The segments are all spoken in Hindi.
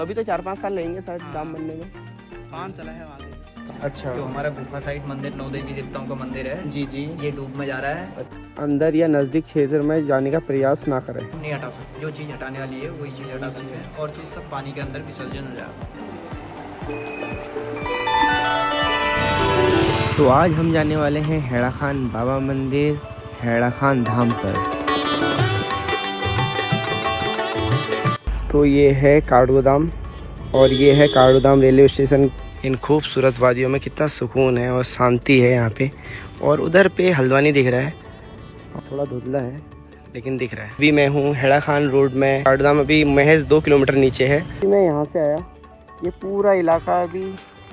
अभी तो 4-5 साल लगेंगे शायद धाम बनने में। काम चला है आगे। अच्छा, जो हमारा गुफा साइड मंदिर 9 देवी देवताओं का मंदिर है जी जी। ये डूब में जा रहा है। अंदर या नज़दीक क्षेत्र में जाने का प्रयास ना करें। नहीं हटा सकते, जो चीज़ हटाने वाली है वही चीज़ हटा सकते हैं और चीज़ सब पानी के अंदर विसर्जन हो जाएगा। तो आज हम जाने वाले हैं हैड़ा खान बाबा मंदिर, हैड़ा खान धाम पर। तो ये है काठगोदाम और ये है काठगोदाम रेलवे स्टेशन। इन खूबसूरत वादियों में कितना सुकून है और शांति है यहाँ पे। और उधर पे हल्द्वानी दिख रहा है, थोड़ा धुंधला है लेकिन दिख रहा है। अभी मैं हूँ हैड़ा खान रोड में। काठगोदाम अभी महज 2 किलोमीटर नीचे है। मैं यहाँ से आया, ये पूरा इलाका अभी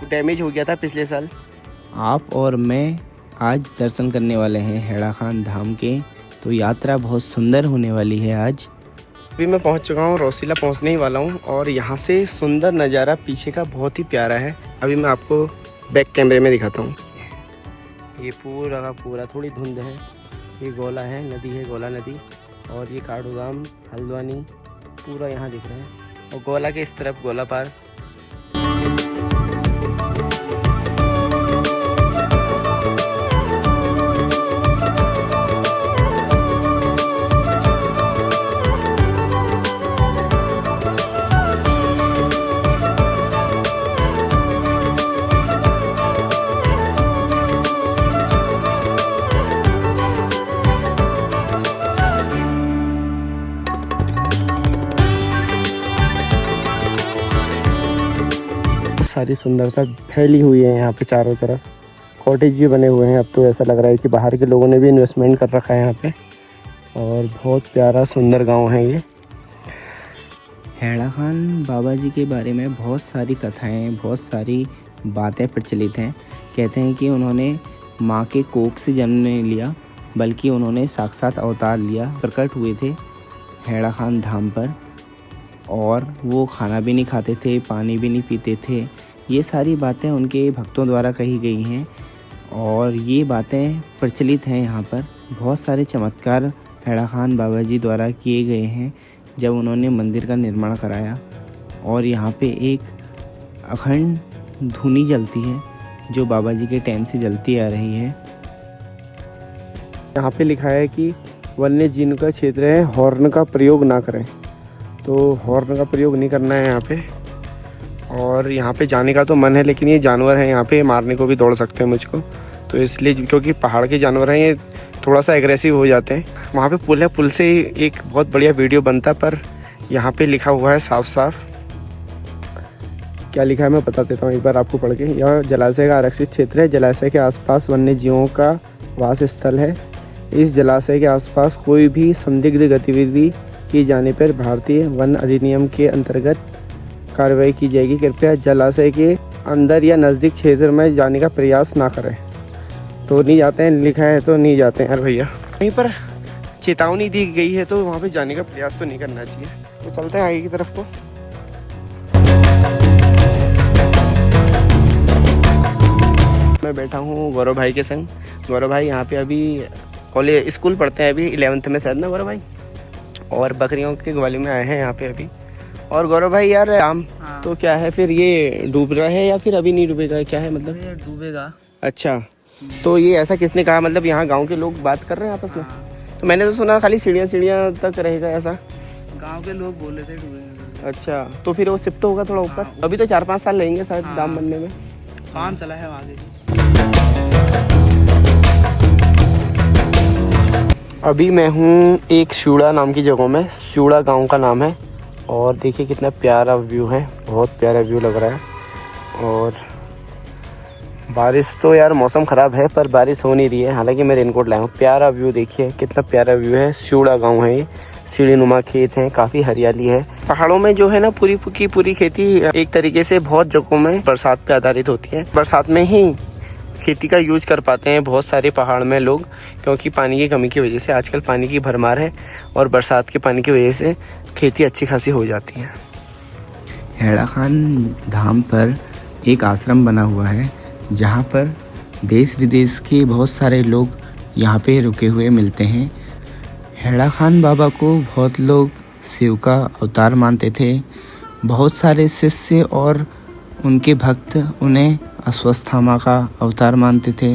डैमेज हो गया था पिछले साल। आप और मैं आज दर्शन करने वाले हैं हैड़ा खान धाम के, तो यात्रा बहुत सुंदर होने वाली है आज। अभी मैं पहुंच चुका हूं, रोसीला पहुंचने ही वाला हूं और यहां से सुंदर नज़ारा पीछे का बहुत ही प्यारा है। अभी मैं आपको बैक कैमरे में दिखाता हूं। ये पूरा का पूरा थोड़ी धुंध है, ये गोला है, नदी है गोला नदी, और ये काठगोदाम हल्द्वानी पूरा यहाँ दिख रहा है। और गोला के इस तरफ गोला पार। सारी सुंदरता फैली हुई है यहाँ पे चारों तरफ। कॉटेज भी बने हुए हैं। अब तो ऐसा लग रहा है कि बाहर के लोगों ने भी इन्वेस्टमेंट कर रखा है यहाँ पे। और बहुत प्यारा सुंदर गांव है ये। हैड़ा खान बाबा जी के बारे में बहुत सारी कथाएं, बहुत सारी बातें प्रचलित हैं। कहते हैं कि उन्होंने माँ के कोख से जन्म नहीं लिया, बल्कि उन्होंने साक्षात अवतार लिया, प्रकट हुए थे हैड़ा खान धाम पर। और वो खाना भी नहीं खाते थे, पानी भी नहीं पीते थे। ये सारी बातें उनके भक्तों द्वारा कही गई हैं और ये बातें प्रचलित हैं यहाँ पर। बहुत सारे चमत्कार हैड़ा खान बाबा जी द्वारा किए गए हैं जब उन्होंने मंदिर का निर्माण कराया। और यहाँ पे एक अखंड धुनी जलती है जो बाबा जी के टाइम से जलती आ रही है। यहाँ पे लिखा है कि वन्य जीव का क्षेत्र है, हॉर्न का प्रयोग ना करें। तो हॉर्न का प्रयोग नहीं करना है यहाँ पे। और यहाँ पे जाने का तो मन है, लेकिन ये जानवर हैं यहाँ पे, मारने को भी दौड़ सकते हैं मुझको। तो इसलिए, क्योंकि पहाड़ के जानवर हैं, ये थोड़ा सा एग्रेसिव हो जाते हैं। वहाँ पे पुल है, पुल से एक बहुत बढ़िया वीडियो बनता, पर यहाँ पे लिखा हुआ है साफ साफ। क्या लिखा है मैं बता देता हूँ एक बार आपको पढ़ के। यह जलाशय का आरक्षित क्षेत्र है। जलाशय के आसपास वन्य जीवों का वास स्थल है। इस जलाशय के आसपास कोई भी संदिग्ध गतिविधि की जाने पर भारतीय वन अधिनियम के अंतर्गत कार्रवाई की जाएगी। कृपया जलाशय के अंदर या नज़दीक क्षेत्र में जाने का प्रयास ना करें। तो नहीं जाते हैं, लिखा है तो नहीं जाते हैं। अरे भैया, कहीं पर चेतावनी दी गई है तो वहाँ पे जाने का प्रयास तो नहीं करना चाहिए। तो चलते हैं आगे की तरफ को। मैं बैठा हूँ गौरव भाई के संग। गौरव भाई यहाँ पे अभी कॉलेज स्कूल पढ़ते हैं, अभी 11th में शायद ना गौरव भाई, और बकरियों के ग्वाली में आए हैं यहाँ पे अभी। और गौरव भाई यार आम तो क्या है फिर, ये डूब रहा है या फिर अभी नहीं डूबेगा, क्या है मतलब? ये डूबेगा। अच्छा, तो ये ऐसा किसने कहा? मतलब यहाँ गांव के लोग बात कर रहे हैं आपस में? तो मैंने तो सुना खाली सीढ़ियाँ तक रहेगा ऐसा। गांव के लोग बोले थे डूबेगा। अच्छा, तो फिर वो शिफ्ट होगा थोड़ा ऊपर। अभी तो 4-5 साल लगेंगे शायद धाम बनने में। काम चला है आगे। अभी मैं हूँ एक शूड़ा नाम की जगह में, शूड़ा गांव का नाम है। और देखिए कितना प्यारा व्यू है, बहुत प्यारा व्यू लग रहा है। और बारिश तो यार मौसम ख़राब है पर बारिश हो नहीं रही है, हालांकि मैं रेनकोट लाया हूँ। प्यारा व्यू देखिए, कितना प्यारा व्यू है। शूड़ा गांव है ये, सीढ़ीनुमा खेत हैं, काफ़ी हरियाली है। पहाड़ों में जो है ना पूरी की पूरी खेती एक तरीके से बहुत जगहों में बरसात पे आधारित होती है। बरसात में ही खेती का यूज कर पाते हैं बहुत सारे पहाड़ में लोग, क्योंकि पानी की कमी की वजह से आजकल पानी की भरमार है और बरसात के पानी की वजह से खेती अच्छी खासी हो जाती है। हैड़ा खान धाम पर एक आश्रम बना हुआ है जहाँ पर देश विदेश के बहुत सारे लोग यहाँ पे रुके हुए मिलते हैं। हैड़ा खान बाबा को बहुत लोग शिव का अवतार मानते थे बहुत सारे शिष्य और उनके भक्त उन्हें अश्वत्थामा का अवतार मानते थे।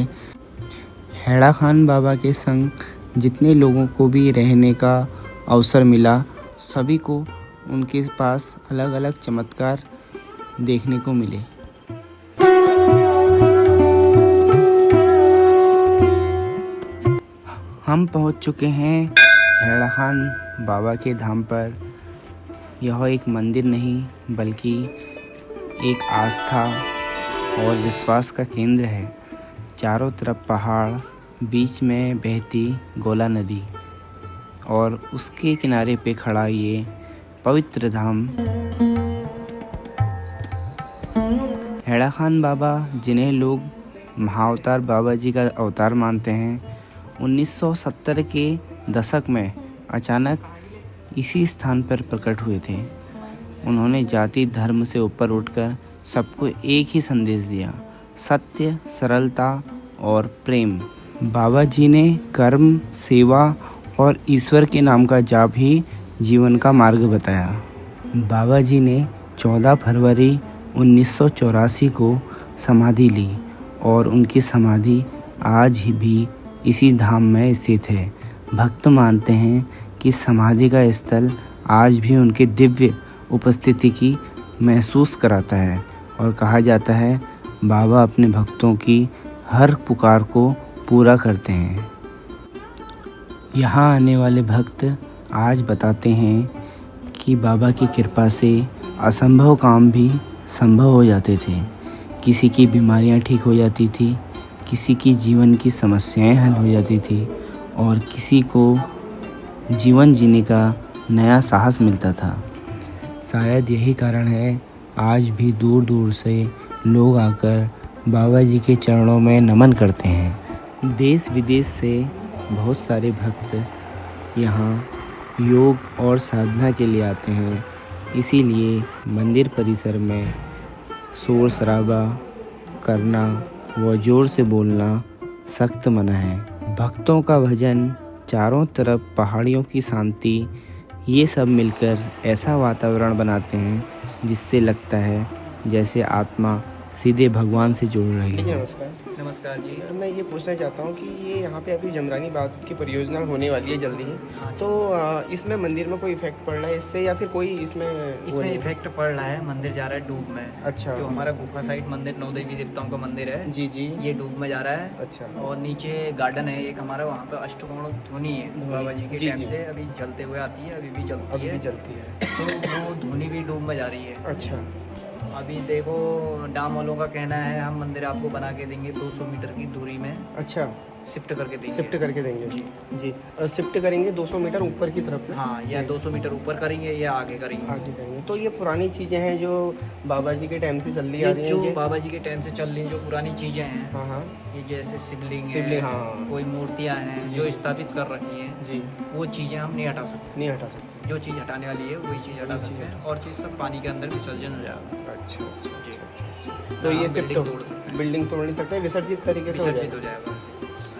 हैड़ा खान बाबा के संग जितने लोगों को भी रहने का अवसर मिला, सभी को उनके पास अलग अलग चमत्कार देखने को मिले। हम पहुंच चुके हैं हैड़ा खान बाबा के धाम पर। यह एक मंदिर नहीं बल्कि एक आस्था और विश्वास का केंद्र है। चारों तरफ पहाड़, बीच में बहती गोला नदी और उसके किनारे पे खड़ा ये पवित्र धाम हैड़ा खान बाबा, जिन्हें लोग महाअवतार बाबा जी का अवतार मानते हैं, 1970 के दशक में अचानक इसी स्थान पर प्रकट हुए थे। उन्होंने जाति धर्म से ऊपर उठकर सबको एक ही संदेश दिया, सत्य, सरलता और प्रेम। बाबा जी ने कर्म, सेवा और ईश्वर के नाम का जाप ही जीवन का मार्ग बताया। बाबा जी ने 14 फरवरी 1984 को समाधि ली और उनकी समाधि आज भी इसी धाम में स्थित है। भक्त मानते हैं कि समाधि का स्थल आज भी उनके दिव्य उपस्थिति की महसूस कराता है और कहा जाता है बाबा अपने भक्तों की हर पुकार को पूरा करते हैं। यहाँ आने वाले भक्त आज बताते हैं कि बाबा की कृपा से असंभव काम भी संभव हो जाते थे। किसी की बीमारियाँ ठीक हो जाती थी, किसी की जीवन की समस्याएं हल हो जाती थी और किसी को जीवन जीने का नया साहस मिलता था। शायद यही कारण है आज भी दूर दूर से लोग आकर बाबा जी के चरणों में नमन करते हैं। देश विदेश से बहुत सारे भक्त यहाँ योग और साधना के लिए आते हैं। इसीलिए मंदिर परिसर में शोर शराबा करना व जोर से बोलना सख्त मना है। भक्तों का भजन, चारों तरफ पहाड़ियों की शांति, ये सब मिलकर ऐसा वातावरण बनाते हैं जिससे लगता है जैसे आत्मा सीधे भगवान से जुड़ रही है। नमस्कार। नमस्कार जी। मैं ये पूछना चाहता हूँ कि ये यहाँ पे अभी जमरानी बाग की परियोजना होने वाली है जल्दी ही, तो इसमें मंदिर में कोई इफेक्ट पड़ रहा है इससे या फिर कोई इसमें इफेक्ट पड़ रहा है। मंदिर जा रहा है डूब में। अच्छा। जो हमारा गुफा साइड मंदिर नौ देवी देवताओं का मंदिर है, जी जी, ये डूब में जा रहा है। अच्छा। और नीचे गार्डन है एक हमारा, वहाँ पे अष्टकोण धुनी है बाबा जी के टाइम से अभी जलते हुए आती है, अभी भी चलती है। तो वो धुनी भी डूब में जा रही है। अच्छा। अभी देखो डाम वालों का कहना है हम मंदिर आपको बना के देंगे 200 मीटर की दूरी में। अच्छा। शिफ्ट करके देंगे। शिफ्ट करके देंगे जी जी। शिफ्ट करेंगे 200 मीटर ऊपर की तरफ में। हाँ, या 200 मीटर ऊपर करेंगे या आगे करेंगे। आगे करेंगे। तो ये पुरानी चीज़ें हैं जो बाबा जी के टाइम से चल रही आ रही हैं। जो बाबा जी के टाइम से चल रही हैं, जो पुरानी चीज़ें हैं। हाँ हाँ। ये जैसे शिवलिंग है, शिवलिंग, हाँ। कोई मूर्तियाँ हैं जो स्थापित कर रखी हैं जी, वो चीज़ें हम नहीं हटा सकते। नहीं हटा सकते। जो चीज़ हटाने वाली है वही चीज़ हटा सकते हैं, और चीज़ सब पानी के अंदर विसर्जन हो जाएगा। अच्छा अच्छा जी। अच्छा अच्छा। तो ये सिर्फ बिल्डिंग तोड़ सकते हैं, बिल्डिंग तोड़ नहीं सकते, विसर्जित तरीके से हो विसर्जित हो जाएगा।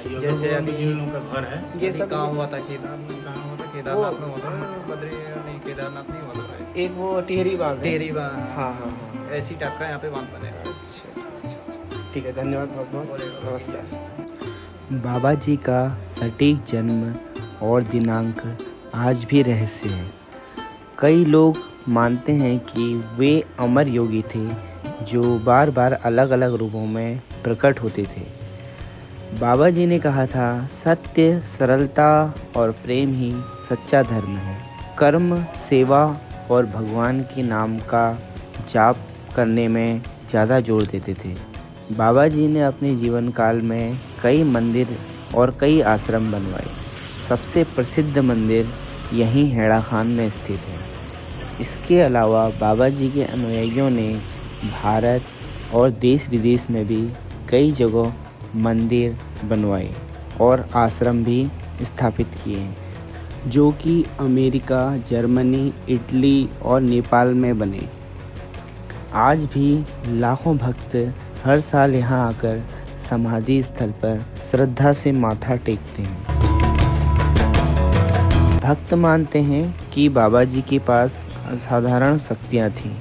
जाएगा। जैसे अभी का घर है, ये अभी सब कहाँ हुआ था, केदारनाथ में हुआ था, नहीं केदारनाथ नहीं हुआ था शायद। एक वो टिहरी बाग है। टेरी बाग, हाँ हाँ हाँ। ऐसी टाइप का यहाँ पे बांध बनेगा। अच्छा अच्छा अच्छा। ठीक है, धन्यवाद बहुत बहुत, नमस्कार। बाबा जी का सटीक जन्म और दिनांक आज भी रहस्य है। कई लोग मानते हैं कि वे अमर योगी थे जो बार बार अलग अलग रूपों में प्रकट होते थे। बाबा जी ने कहा था सत्य, सरलता और प्रेम ही सच्चा धर्म है। कर्म, सेवा और भगवान के नाम का जाप करने में ज़्यादा जोर देते थे। बाबा जी ने अपने जीवन काल में कई मंदिर और कई आश्रम बनवाए। सबसे प्रसिद्ध मंदिर यहीं हैड़ा खान में स्थित है। इसके अलावा बाबा जी के अनुयायियों ने भारत और देश विदेश में भी कई जगह मंदिर बनवाए और आश्रम भी स्थापित किए हैं, जो कि अमेरिका, जर्मनी, इटली और नेपाल में बने। आज भी लाखों भक्त हर साल यहाँ आकर समाधि स्थल पर श्रद्धा से माथा टेकते हैं। भक्त मानते हैं कि बाबा जी के पास असाधारण शक्तियाँ थीं।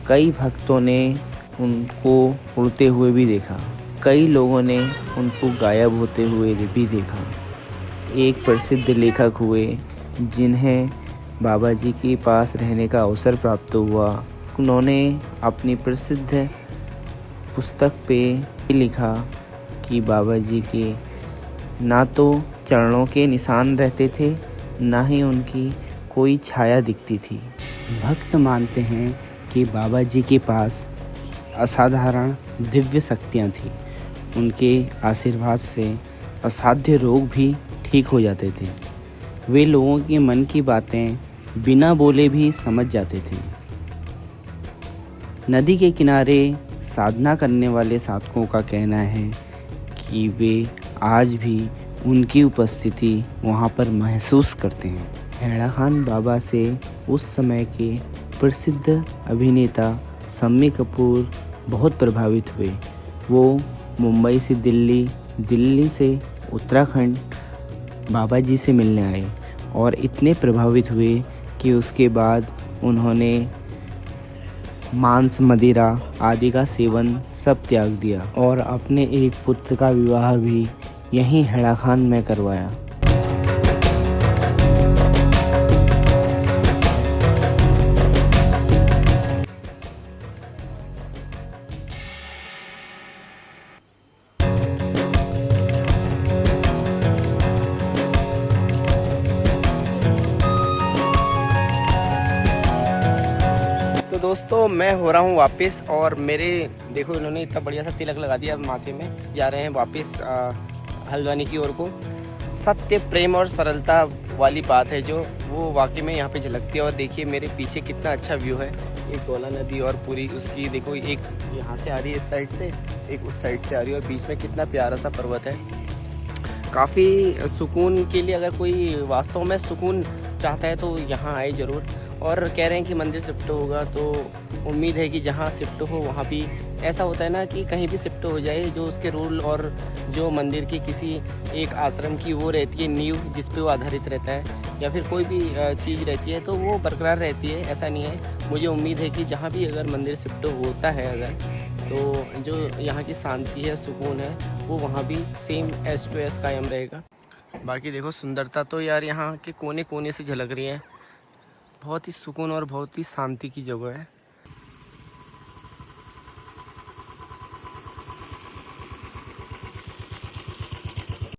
कई भक्तों ने उनको उड़ते हुए भी देखा, कई लोगों ने उनको गायब होते हुए भी देखा। एक प्रसिद्ध लेखक हुए जिन्हें बाबा जी के पास रहने का अवसर प्राप्त हुआ, उन्होंने अपनी प्रसिद्ध पुस्तक पे लिखा कि बाबा जी के ना तो चरणों के निशान रहते थे, ना ही उनकी कोई छाया दिखती थी। भक्त मानते हैं कि बाबा जी के पास असाधारण दिव्य शक्तियाँ थीं। उनके आशीर्वाद से असाध्य रोग भी ठीक हो जाते थे। वे लोगों के मन की बातें बिना बोले भी समझ जाते थे। नदी के किनारे साधना करने वाले साधकों का कहना है कि वे आज भी उनकी उपस्थिति वहाँ पर महसूस करते हैं। हैड़ा खान बाबा से उस समय के प्रसिद्ध अभिनेता शम्मी कपूर बहुत प्रभावित हुए। वो मुंबई से दिल्ली, दिल्ली से उत्तराखंड बाबा जी से मिलने आए और इतने प्रभावित हुए कि उसके बाद उन्होंने मांस, मदिरा आदि का सेवन सब त्याग दिया और अपने एक पुत्र का विवाह भी यहीं हैड़ा खान में करवाया। तो दोस्तों मैं हो रहा हूँ वापस और मेरे देखो इन्होंने इतना बढ़िया सा तिलक लगा दिया। अब माथे में जा रहे हैं वापस हल्द्वानी की ओर को। सत्य, प्रेम और सरलता वाली बात है जो वो वाकई में यहाँ पे झलकती है। और देखिए मेरे पीछे कितना अच्छा व्यू है, एक गोला नदी और पूरी उसकी देखो, एक यहाँ से आ रही है इस साइड से, एक उस साइड से आ रही है और बीच में कितना प्यारा सा पर्वत है। काफ़ी सुकून के लिए अगर कोई वास्तव में सुकून चाहता है तो यहाँ आए ज़रूर। और कह रहे हैं कि मंदिर शिफ्ट होगा तो उम्मीद है कि जहाँ शिफ्ट हो वहाँ भी ऐसा होता है ना कि कहीं भी शिफ्ट हो जाए, जो उसके रूल और जो मंदिर की किसी एक आश्रम की वो रहती है नींव जिस पे वो आधारित रहता है, या फिर कोई भी चीज़ रहती है तो वो बरकरार रहती है। ऐसा नहीं है, मुझे उम्मीद है कि जहाँ भी अगर मंदिर शिफ्ट होता है अगर, तो जो यहाँ की शांति है, सुकून है, वो वहाँ भी सेम एस टू एस कायम रहेगा। बाकी देखो सुंदरता तो यार यहाँ के कोने कोने से झलक रही है। बहुत ही सुकून और बहुत ही शांति की जगह है।